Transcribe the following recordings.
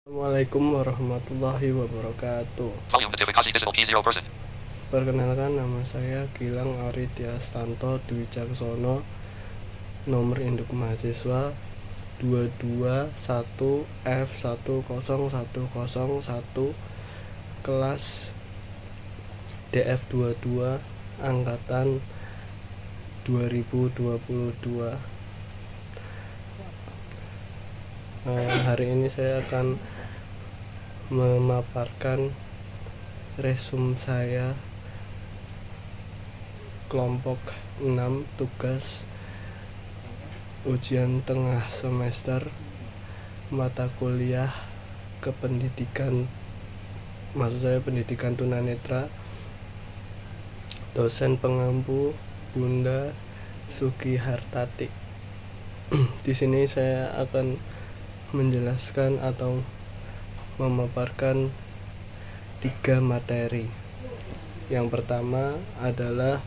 Assalamualaikum warahmatullahi wabarakatuh. Volume notifikasi visible P0 person. Perkenalkan, nama saya Gilang Aritya Stanto Dwi Caksono. Nomor induk mahasiswa 221F10101, kelas DF22 angkatan 2022. Hari ini saya akan memaparkan resume saya kelompok 6 tugas ujian tengah semester mata kuliah kependidikan, maksud saya pendidikan tunanetra. Dosen pengampu Bunda Sugi Hartati. Di sini saya akan menjelaskan atau memaparkan 3 materi. Yang pertama adalah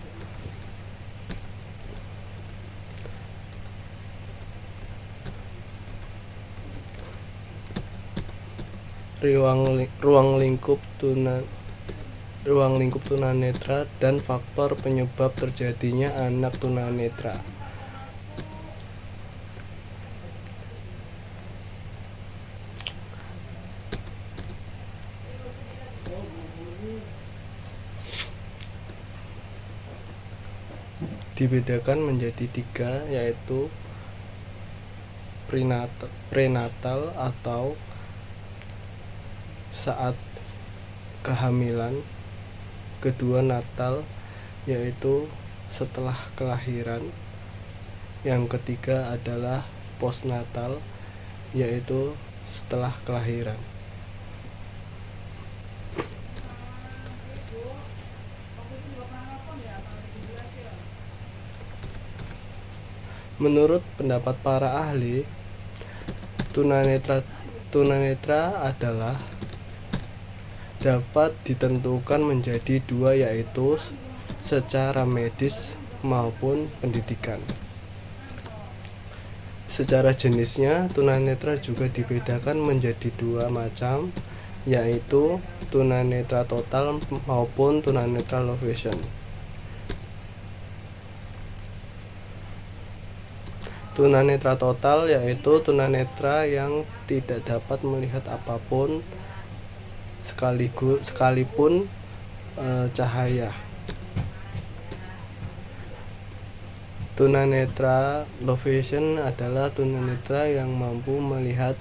ruang lingkup tunanetra dan faktor penyebab terjadinya anak tunanetra. Dibedakan menjadi 3, yaitu prenatal atau saat kehamilan, kedua natal yaitu setelah kelahiran, yang ketiga adalah postnatal yaitu setelah kelahiran. Menurut pendapat para ahli, tunanetra adalah dapat ditentukan menjadi 2, yaitu secara medis maupun pendidikan. Secara jenisnya, tunanetra juga dibedakan menjadi 2 macam, yaitu tunanetra total maupun tunanetra low vision. Tunanetra total yaitu tunanetra yang tidak dapat melihat apapun sekalipun cahaya. Tunanetra low vision adalah tunanetra yang mampu melihat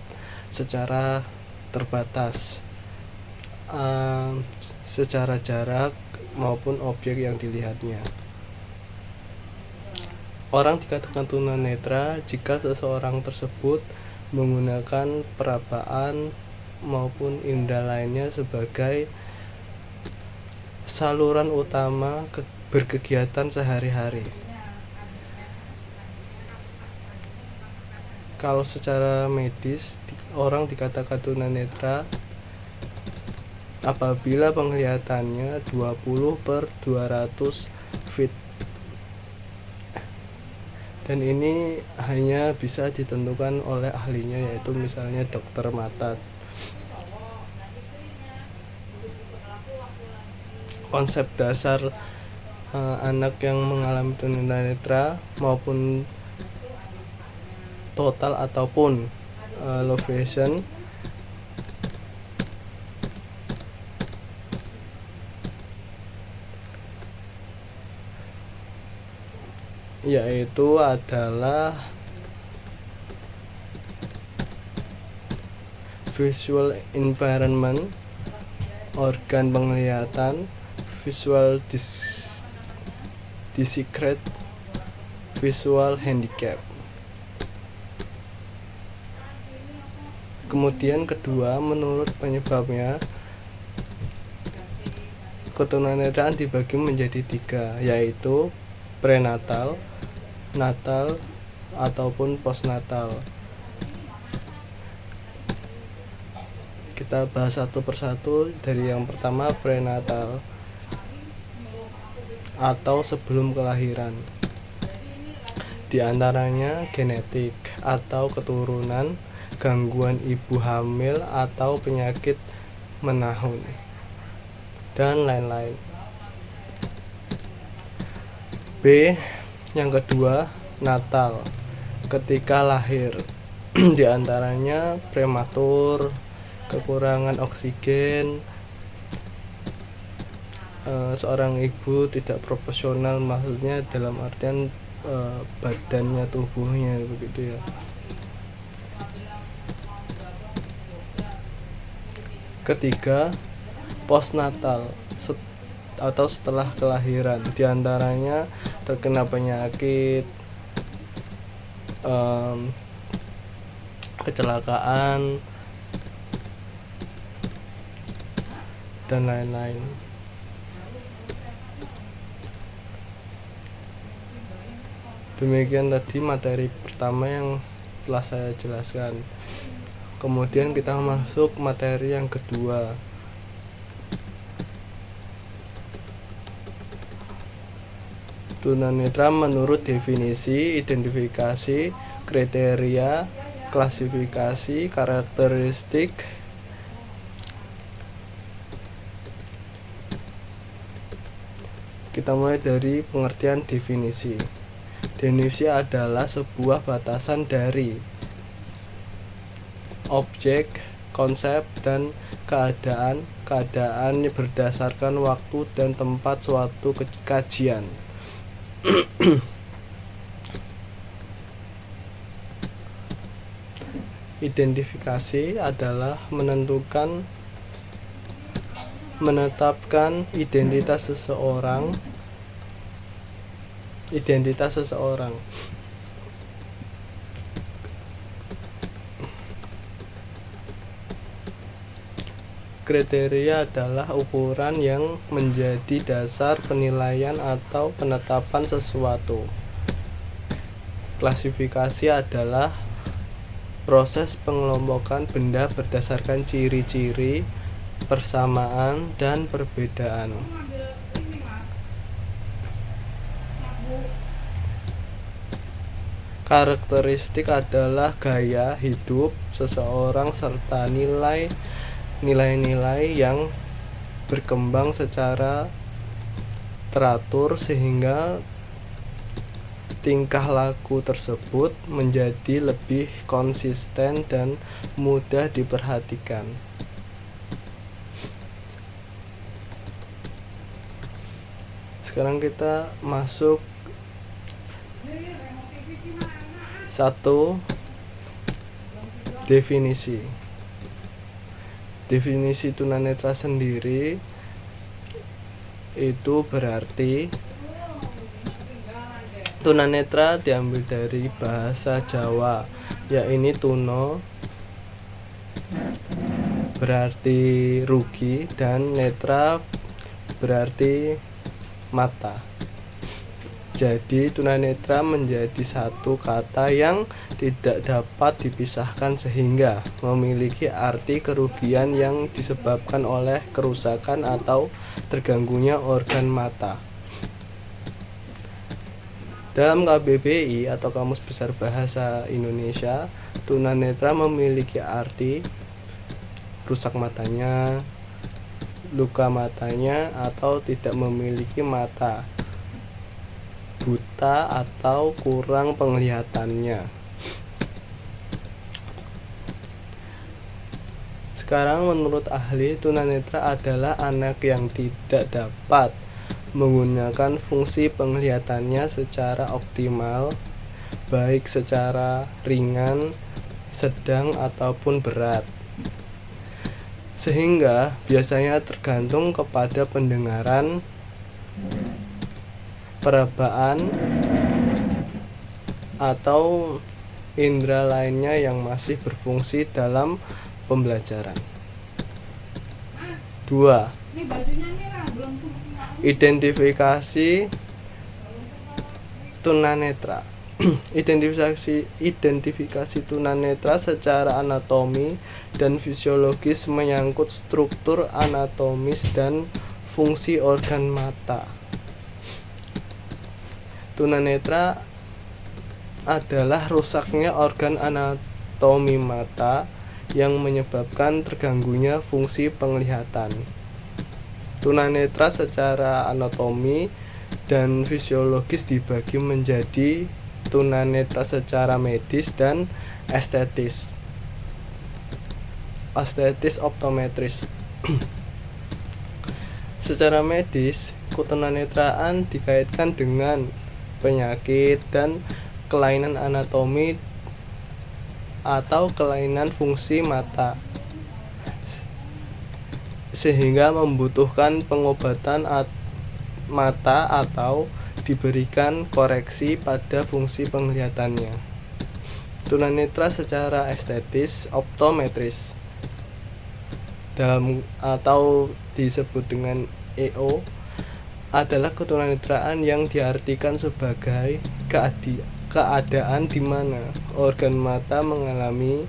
secara terbatas, secara jarak maupun objek yang dilihatnya. Orang dikatakan tunanetra jika seseorang tersebut menggunakan perabaan maupun indera lainnya sebagai saluran utama berkegiatan sehari-hari. Kalau secara medis, orang dikatakan tunanetra apabila penglihatannya 20/200 feet, dan ini hanya bisa ditentukan oleh ahlinya, yaitu misalnya dokter mata. Konsep dasar anak yang mengalami tunanetra maupun total ataupun low vision yaitu adalah visual impairment, organ penglihatan, visual discrete, visual handicap. Kemudian kedua, menurut penyebabnya, ketunanetraan dibagi menjadi 3, yaitu prenatal, natal, ataupun postnatal. Kita bahas satu persatu. Dari yang pertama, prenatal atau sebelum kelahiran. Di antaranya genetik atau keturunan, gangguan ibu hamil atau penyakit menahun, dan lain-lain. B. Yang kedua, natal, ketika lahir. Di antaranya prematur, kekurangan oksigen, seorang ibu tidak profesional, maksudnya dalam artian badannya, tubuhnya, begitu ya. Ketiga, postnatal atau setelah kelahiran. Di antaranya terkena penyakit, kecelakaan, dan lain-lain. Demikian tadi materi pertama yang telah saya jelaskan. Kemudian kita masuk materi yang kedua. Tunanetra menurut definisi, identifikasi, kriteria, klasifikasi, karakteristik, kita mulai dari pengertian definisi. Definisi adalah sebuah batasan dari objek, konsep, dan keadaan berdasarkan waktu dan tempat suatu kajian. Identifikasi adalah menetapkan identitas seseorang. Kriteria adalah ukuran yang menjadi dasar penilaian atau penetapan sesuatu. Klasifikasi adalah proses pengelompokan benda berdasarkan ciri-ciri, persamaan, dan perbedaan. Karakteristik adalah gaya hidup seseorang serta nilai-nilai yang berkembang secara teratur sehingga tingkah laku tersebut menjadi lebih konsisten dan mudah diperhatikan. Sekarang kita masuk 1. Definisi. Definisi tunanetra sendiri itu berarti tunanetra diambil dari bahasa Jawa, yaitu tuno berarti rugi dan netra berarti mata. Jadi tunanetra menjadi satu kata yang tidak dapat dipisahkan sehingga memiliki arti kerugian yang disebabkan oleh kerusakan atau terganggunya organ mata. Dalam KBBI atau Kamus Besar Bahasa Indonesia, tunanetra memiliki arti rusak matanya, luka matanya, atau tidak memiliki mata, buta atau kurang penglihatannya. Sekarang menurut ahli, tunanetra adalah anak yang tidak dapat menggunakan fungsi penglihatannya secara optimal, baik secara ringan, sedang, ataupun berat, sehingga biasanya tergantung kepada pendengaran, perabaan, atau indera lainnya yang masih berfungsi dalam pembelajaran. 2. Identifikasi tunanetra. Identifikasi tunanetra secara anatomi dan fisiologis menyangkut struktur anatomis dan fungsi organ mata. Tunanetra adalah rusaknya organ anatomi mata yang menyebabkan terganggunya fungsi penglihatan. Tunanetra secara anatomi dan fisiologis dibagi menjadi tunanetra secara medis dan estetis. Estetis optometris. Secara medis, ketunanetraan dikaitkan dengan penyakit dan kelainan anatomi atau kelainan fungsi mata, sehingga membutuhkan pengobatan mata atau diberikan koreksi pada fungsi penglihatannya. Tunanetra secara estetis optometris atau disebut dengan EO adalah ketunanetraan yang diartikan sebagai keadaan di mana organ mata mengalami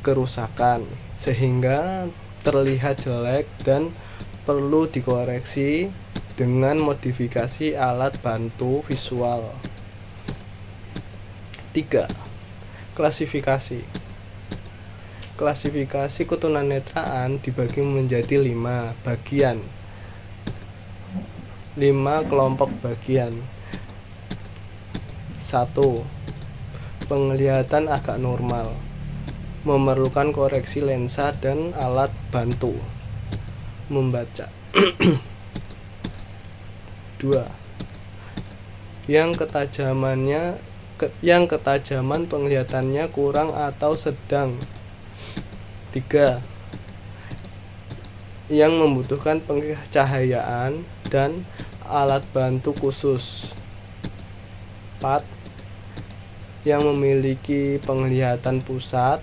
kerusakan sehingga terlihat jelek dan perlu dikoreksi dengan modifikasi alat bantu visual. 3. Klasifikasi. Klasifikasi ketunanetraan dibagi menjadi 5 bagian. 5 kelompok bagian. 1. Penglihatan agak normal, memerlukan koreksi lensa dan alat bantu membaca. 2. Yang ketajaman penglihatannya kurang atau sedang. 3. Yang membutuhkan pencahayaan dan alat bantu khusus. 4. Yang memiliki penglihatan pusat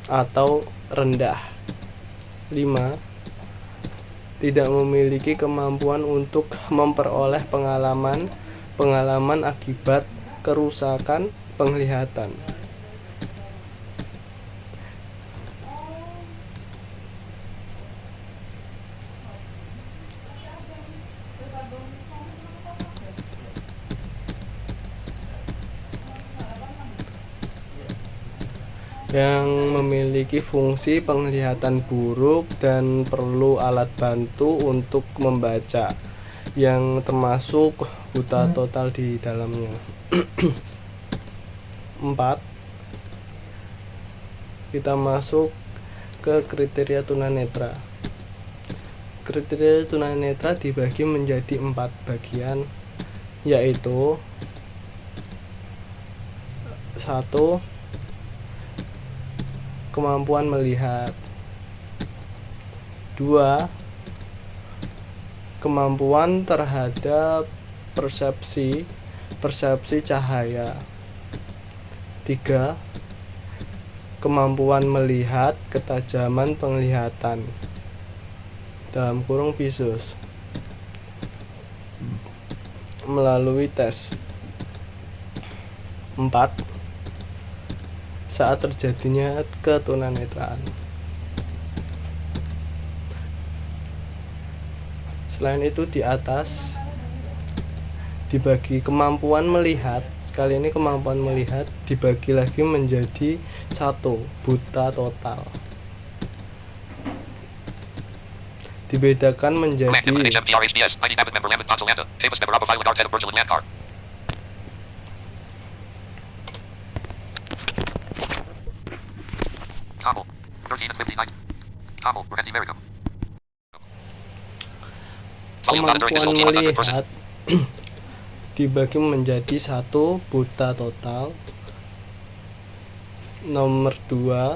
atau rendah. 5. Tidak memiliki kemampuan untuk memperoleh pengalaman akibat kerusakan penglihatan. Yang memiliki fungsi penglihatan buruk dan perlu alat bantu untuk membaca, yang termasuk buta total di dalamnya. 4. Kita masuk ke kriteria tunanetra. Kriteria tunanetra dibagi menjadi 4 bagian, yaitu 1. Kemampuan melihat. 2. Kemampuan terhadap persepsi cahaya. 3. Kemampuan melihat ketajaman penglihatan dalam kurung visus melalui tes. 4. Saat terjadinya ketunanetraan. Selain itu, di atas dibagi kemampuan melihat. Kali ini kemampuan melihat dibagi lagi menjadi 1. Buta total. Dibedakan menjadi kemampuan melihat dibagi menjadi 1. Buta total. Nomor 2,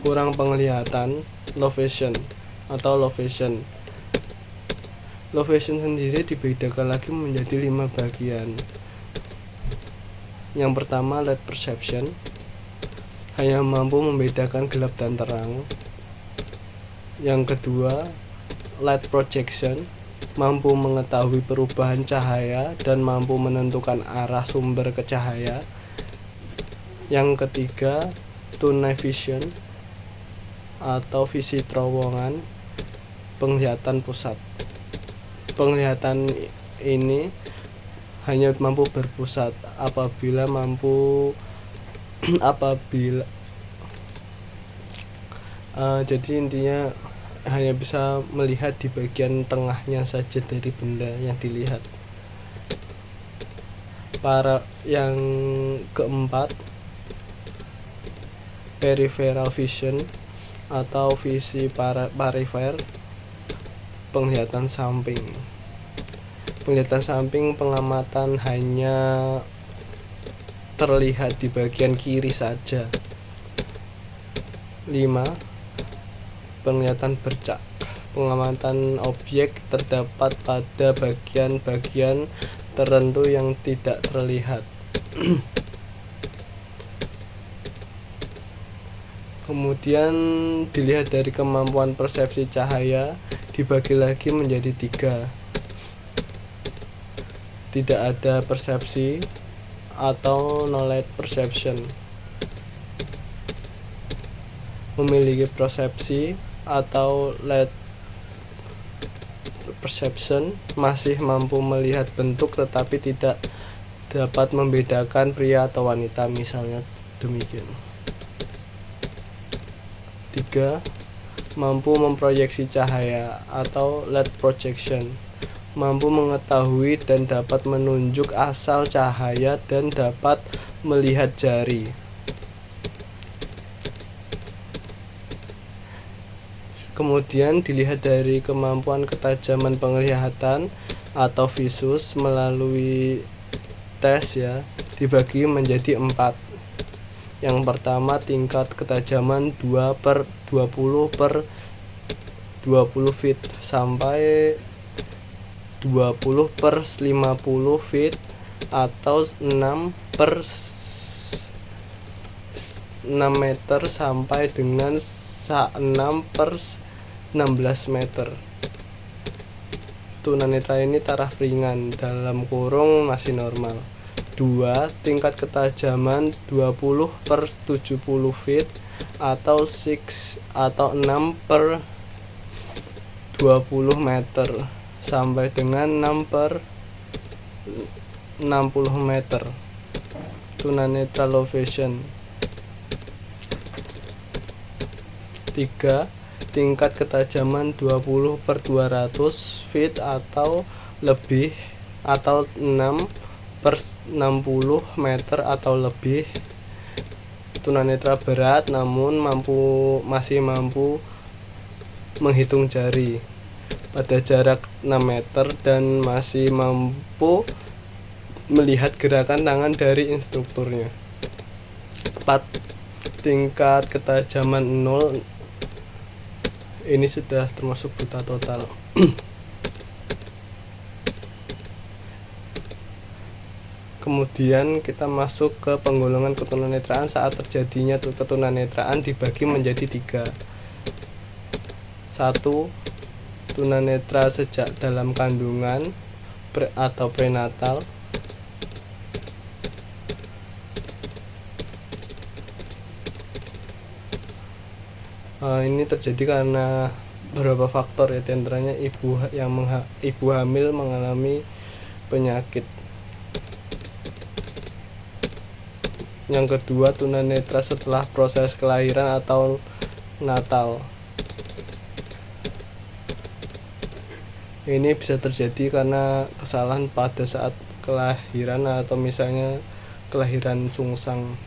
kurang penglihatan, low vision atau low vision. Low vision sendiri dibedakan lagi menjadi 5 bagian. Yang pertama, light perception, hanya mampu membedakan gelap dan terang. Yang kedua, light projection, mampu mengetahui perubahan cahaya dan mampu menentukan arah sumber ke cahaya. Yang ketiga, tunnel vision atau visi terowongan, penglihatan pusat. penglihatan ini hanya mampu berpusat apabila jadi intinya hanya bisa melihat di bagian tengahnya saja dari benda yang dilihat. Yang keempat, peripheral vision atau visi perifer, penglihatan samping. Penglihatan samping pengamatan hanya terlihat di bagian kiri saja. 5. Penglihatan bercak, pengamatan objek terdapat pada bagian-bagian tertentu yang tidak terlihat. Kemudian dilihat dari kemampuan persepsi cahaya, dibagi lagi menjadi 3. Tidak ada persepsi atau no light perception. Memiliki persepsi atau light perception, masih mampu melihat bentuk tetapi tidak dapat membedakan pria atau wanita, misalnya demikian. 3. Mampu memproyeksi cahaya atau light projection, mampu mengetahui dan dapat menunjuk asal cahaya dan dapat melihat jari. Kemudian dilihat dari kemampuan ketajaman penglihatan atau visus melalui tes dibagi menjadi 4. Yang pertama, tingkat ketajaman 2/20/20 feet sampai 20/50 feet atau 6/6 meter sampai dengan 6/16 meter. Tunanetra ini taraf ringan (masih normal). 2. Tingkat ketajaman 20/70 feet atau 6/20 meter sampai dengan 6/60 meter. Tunanetra low vision. 3. Tingkat ketajaman 20/200 feet atau lebih atau 6/60 meter atau lebih. Tunanetra berat namun masih mampu menghitung jari pada jarak 6 meter dan masih mampu melihat gerakan tangan dari instrukturnya. 4. Tingkat ketajaman 0, ini sudah termasuk buta total. Kemudian kita masuk ke penggolongan ketunanetraan. Saat terjadinya ketunanetraan dibagi menjadi 3. 1. Tunanetra sejak dalam kandungan atau prenatal. Ini terjadi karena beberapa faktor di antaranya ibu hamil mengalami penyakit. Yang kedua, tunanetra setelah proses kelahiran atau natal. Ini bisa terjadi karena kesalahan pada saat kelahiran atau misalnya kelahiran sungsang.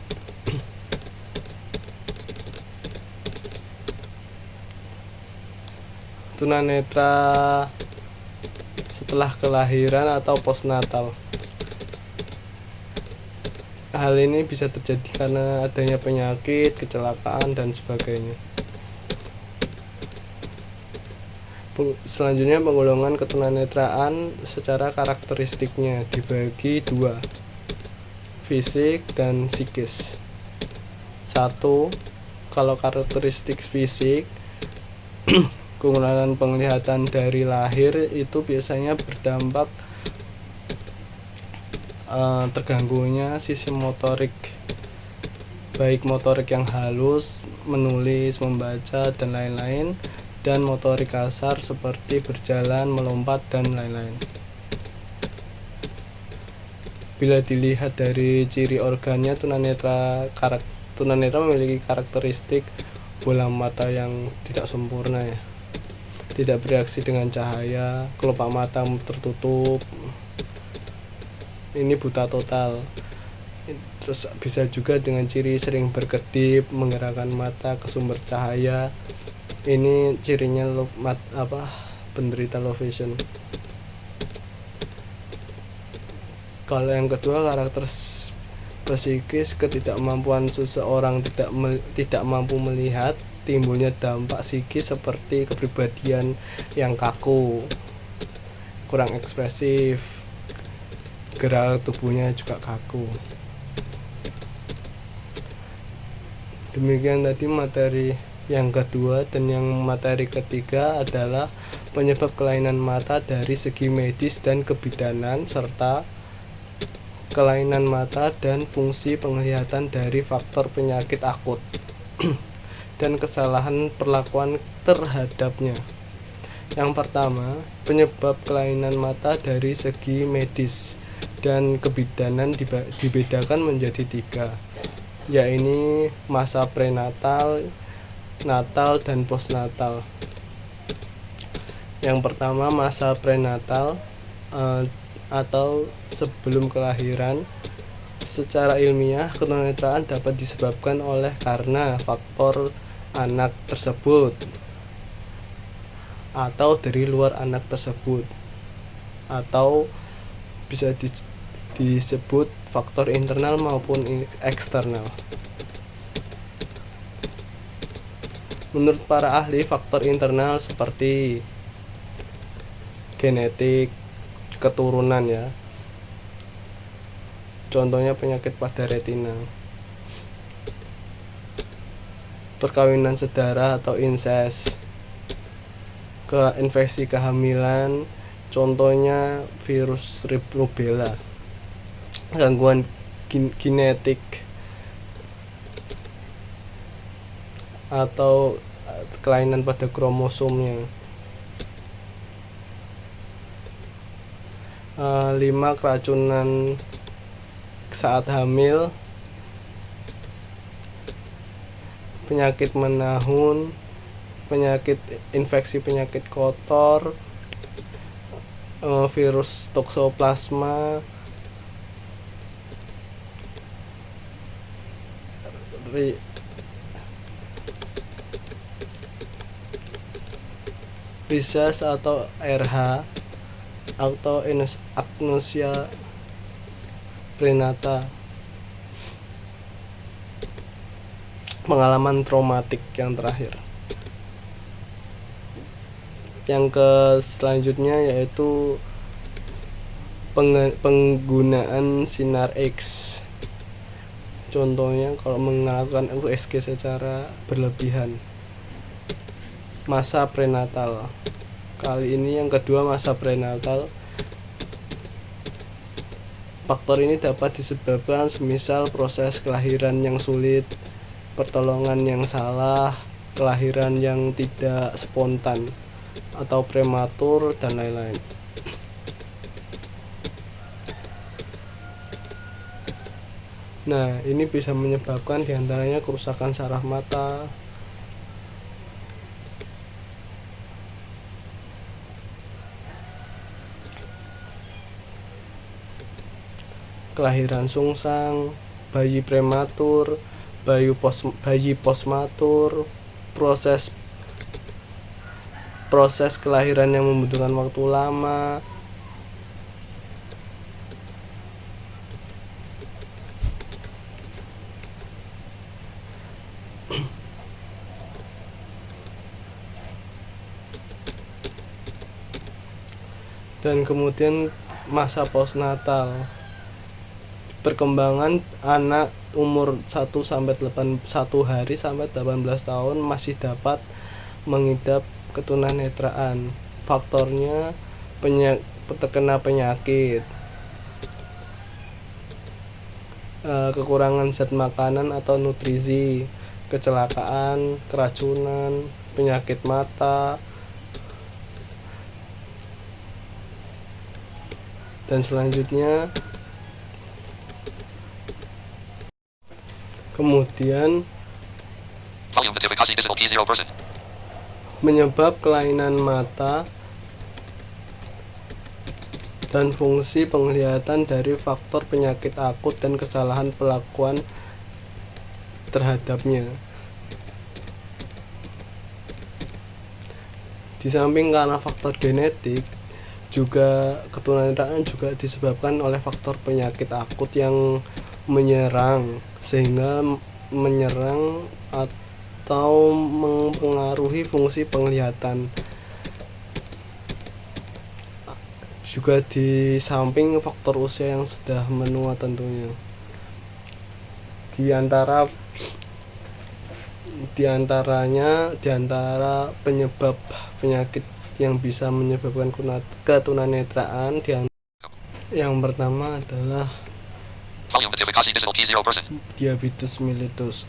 Tunanetra setelah kelahiran atau postnatal. Hal ini bisa terjadi karena adanya penyakit, kecelakaan, dan sebagainya. Selanjutnya, penggolongan ketunanetraan secara karakteristiknya dibagi 2, fisik dan psikis. 1. Kalau karakteristik fisik, kekurangan penglihatan dari lahir itu biasanya berdampak terganggunya sisi motorik, baik motorik yang halus, menulis, membaca, dan lain-lain, dan motorik kasar seperti berjalan, melompat, dan lain-lain. Bila dilihat dari ciri organnya, tunanetra memiliki karakteristik bola mata yang tidak sempurna ya. Tidak bereaksi dengan cahaya, kelopak mata tertutup. Ini buta total. Terus bisa juga dengan ciri sering berkedip, menggerakkan mata ke sumber cahaya. Ini cirinya penderita low vision. Kalau yang kedua, karakter psikis, ketidakmampuan seseorang tidak mampu melihat, timbulnya dampak psikis seperti kepribadian yang kaku, kurang ekspresif, gerak tubuhnya juga kaku. Demikian tadi materi yang kedua, dan yang materi ketiga adalah penyebab kelainan mata dari segi medis dan kebidanan, serta kelainan mata dan fungsi penglihatan dari faktor penyakit akut dan kesalahan perlakuan terhadapnya. Yang pertama, penyebab kelainan mata dari segi medis dan kebidanan dibedakan menjadi 3, yaitu masa prenatal, natal, dan postnatal. Yang pertama, masa prenatal atau sebelum kelahiran. Secara ilmiah, ketunanetraan dapat disebabkan karena faktor anak tersebut atau dari luar anak tersebut, atau bisa disebut faktor internal maupun eksternal. Menurut para ahli, faktor internal seperti genetik, keturunan ya. Contohnya penyakit pada retina, perkawinan sedara atau incest, infeksi kehamilan, contohnya virus rubella, gangguan genetik atau kelainan pada kromosomnya. 5. Keracunan saat hamil, penyakit menahun, infeksi penyakit kotor, virus toksoplasma, rhesus atau RH, atau agnosia prenata, pengalaman traumatik yang terakhir. Yang selanjutnya yaitu penggunaan sinar X. Contohnya kalau melakukan USG secara berlebihan. Masa prenatal. Kali ini yang kedua, masa prenatal. Faktor ini dapat disebabkan semisal proses kelahiran yang sulit, pertolongan yang salah, kelahiran yang tidak spontan atau prematur, dan lain-lain. Nah, ini bisa menyebabkan diantaranya kerusakan saraf mata, kelahiran sungsang, bayi prematur, bayi postmatur, proses kelahiran yang membutuhkan waktu lama, dan kemudian masa postnatal. Perkembangan anak umur 1 hari sampai 18 tahun masih dapat mengidap ketunanetraan. Faktornya terkena penyakit, kekurangan zat makanan atau nutrisi, kecelakaan, keracunan, penyakit mata, dan selanjutnya kemudian Volume Notification Disabled E0%. menyebab kelainan mata dan fungsi penglihatan dari faktor penyakit akut dan kesalahan pelakuan terhadapnya. Di samping karena faktor genetik, juga keturunan juga disebabkan oleh faktor penyakit akut yang menyerang, sehingga menyerang atau mempengaruhi fungsi penglihatan. Juga di samping faktor usia yang sudah menua tentunya. Di antara penyebab penyakit yang bisa menyebabkan ketunanetraan, yang pertama adalah Volume Notification Disabled E0%. diabetes mellitus.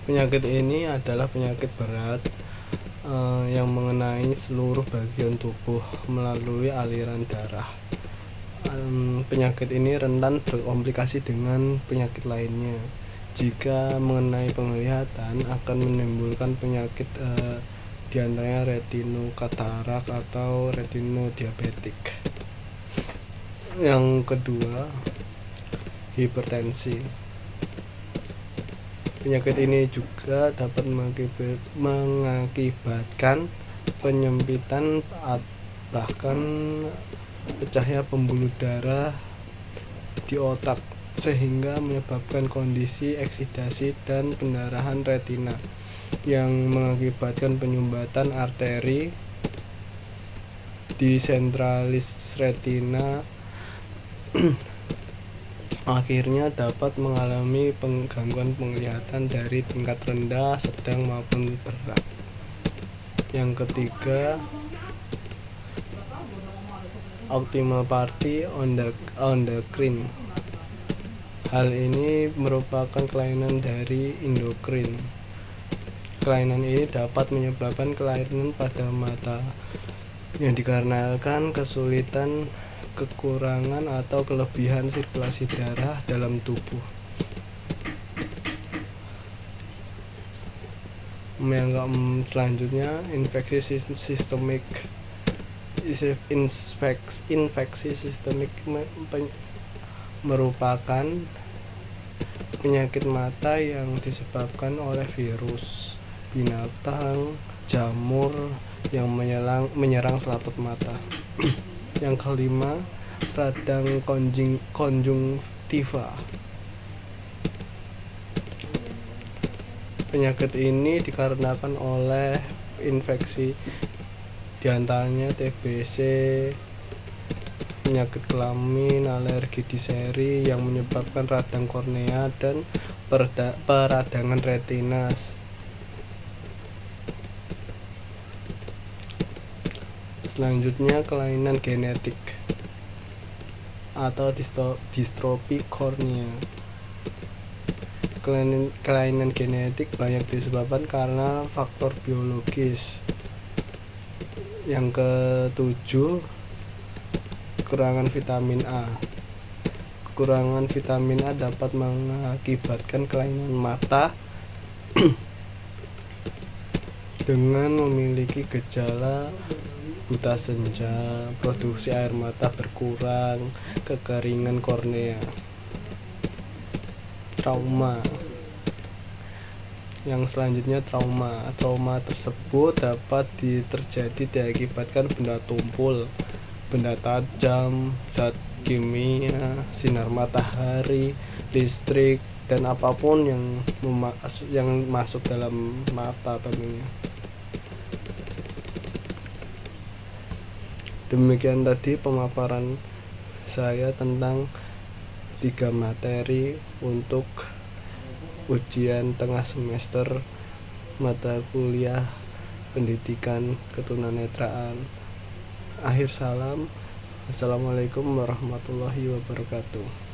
Penyakit ini adalah penyakit berat yang mengenai seluruh bagian tubuh melalui aliran darah. Penyakit ini rentan berkomplikasi dengan penyakit lainnya. Jika mengenai penglihatan, akan menimbulkan penyakit diantaranya retinokatarak atau retinodiabetik. Yang kedua, hipertensi. Penyakit ini juga dapat mengakibatkan penyempitan bahkan pecahnya pembuluh darah di otak, sehingga menyebabkan kondisi eksidasi dan pendarahan retina yang mengakibatkan penyumbatan arteri di sentralis retina. Akhirnya dapat mengalami gangguan penglihatan dari tingkat rendah, sedang maupun berat. Yang ketiga, ophthalmopathy endokrin. Hal ini merupakan kelainan dari endokrin. Kelainan ini dapat menyebabkan kelainan pada mata yang dikarenakan kesulitan, kekurangan atau kelebihan sirkulasi darah dalam tubuh. Yang selanjutnya, infeksi sistemik. Infeksi sistemik merupakan penyakit mata yang disebabkan oleh virus, binatang, jamur yang menyerang selaput mata. Yang kelima, radang konjungtiva. Penyakit ini dikarenakan oleh infeksi diantaranya TBC, penyakit kelamin, alergi diseri yang menyebabkan radang kornea dan peradangan retina. Selanjutnya, kelainan genetik atau distrofi kornea. Kelainan genetik banyak disebabkan karena faktor biologis. Yang ketujuh, kekurangan vitamin A. Kekurangan vitamin A dapat mengakibatkan kelainan mata dengan memiliki gejala buta senja, produksi air mata berkurang, kekeringan kornea. Trauma. Yang selanjutnya, trauma tersebut dapat terjadi diakibatkan benda tumpul, benda tajam, zat kimia, sinar matahari, listrik, dan apapun yang masuk dalam mata tentunya. Demikian tadi pemaparan saya tentang 3 materi untuk ujian tengah semester mata kuliah pendidikan ketunanetraan. Akhir salam. Assalamualaikum warahmatullahi wabarakatuh.